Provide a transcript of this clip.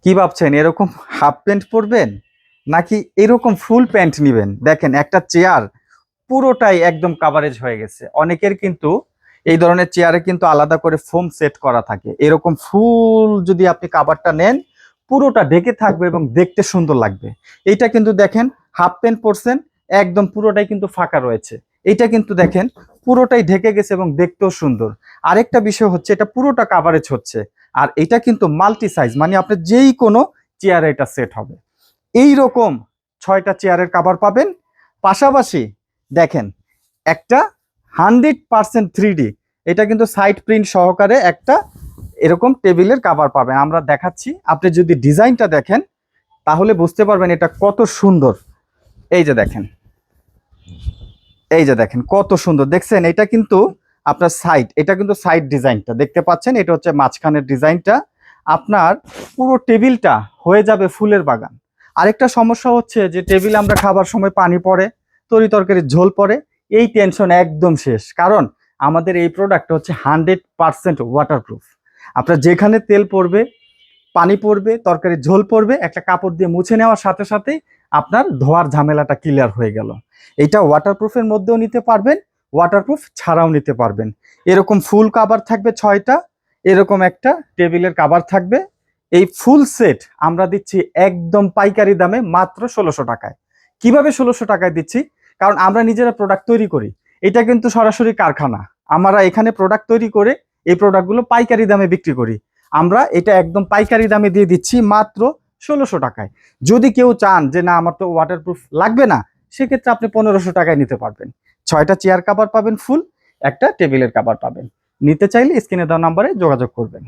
কি ভাবছেন, এরকম হাফ প্যান্ট পরবেন নাকি এরকম ফুল প্যান্ট নিবেন? দেখেন একটা চেয়ার পুরোটাই একদম কাভারেজ হয়ে গেছে। অনেকের কিন্তু এই ধরনের চেয়ারে কিন্তু আলাদা করে ফোম সেট করা থাকে। এরকম ফুল যদি আপনি কাভারটা নেন, পুরোটা ঢেকে থাকবে এবং দেখতে সুন্দর লাগবে। এইটা কিন্তু দেখেন হাফ প্যান্ট পরছেন, একদম পুরোটাই কিন্তু ফাঁকা রয়েছে। এটা কিন্তু দেখেন পুরোটাই ঢেকে গেছে এবং দেখতেও সুন্দর। আরেকটা বিষয় হচ্ছে এটা পুরোটা কাভারেজ হচ্ছে। আর এটা কিন্তু মাল্টি সাইজ, মানে আপনি যেই কোনো চেয়ারে এটা সেট হবে। এই রকম 6টা চেয়ারের কাভার পাবেন। পাশাপাশি দেখেন একটা 100% 3D, এটা কিন্তু সাইড প্রিন্ট সহকারে একটা এরকম টেবিলের কাভার পাবেন। আমরা দেখাচ্ছি, আপনি যদি ডিজাইনটা দেখেন তাহলে বুঝতে পারবেন এটা কত সুন্দর। এই যে দেখেন, এই যে দেখেন কত সুন্দর দেখছেন। এটা কিন্তু আপনার সাইড, এটা কিন্তু সাইড ডিজাইনটা দেখতে পাচ্ছেন, এটা হচ্ছে মাঝখানের ডিজাইনটা। আপনার পুরো টেবিলটা হয়ে যাবে ফুলের বাগান। আরেকটা সমস্যা হচ্ছে যে টেবিলে আমরা খাবার সময় পানি পড়ে, তরি তরকারির ঝোল পড়ে, এই টেনশন একদম শেষ। কারণ আমাদের এই প্রোডাক্ট হচ্ছে 100% ওয়াটারপ্রুফ। আপনার যেখানে তেল পড়বে, পানি পড়বে, তরকারির ঝোল পড়বে, একটা কাপড় দিয়ে মুছে নেওয়ার সাথে সাথেই আপনার ধোয়ার ঝামেলাটা ক্লিয়ার হয়ে গেল। এটা ওয়াটারপ্রুফের মধ্যেও নিতে পারবেন, ওয়াটারপ্রুফ ছাড়াও নিতে পারবেন। এরকম ফুল কাভার থাকবে 6টা, এরকম একটা টেবিলের কাভার থাকবে। এই ফুল সেট আমরা দিচ্ছি একদম পাইকারি দামে মাত্র 1600 টাকায়। কিভাবে 1600 টাকায় দিচ্ছি? কারণ আমরা নিজেরা প্রোডাক্ট তৈরি করি, এটা কিন্তু সরাসরি কারখানা। আমরা এখানে প্রোডাক্ট তৈরি করে এই প্রোডাক্টগুলো পাইকারি দামে বিক্রি করি। আমরা এটা একদম পাইকারি দামে দিয়ে দিচ্ছি মাত্র 1600 টাকায়। যদি কেউ চান যে না আমার তো ওয়াটারপ্রুফ লাগবে না, সেক্ষেত্রে আপনি 1500 টাকায় নিতে পারবেন। 6টা চেয়ার কাভার পাবেন ফুল, একটা টেবিলের কাভার পাবেন। নিতে চাইলে স্ক্রিনে দেওয়া নাম্বারে যোগাযোগ করবেন।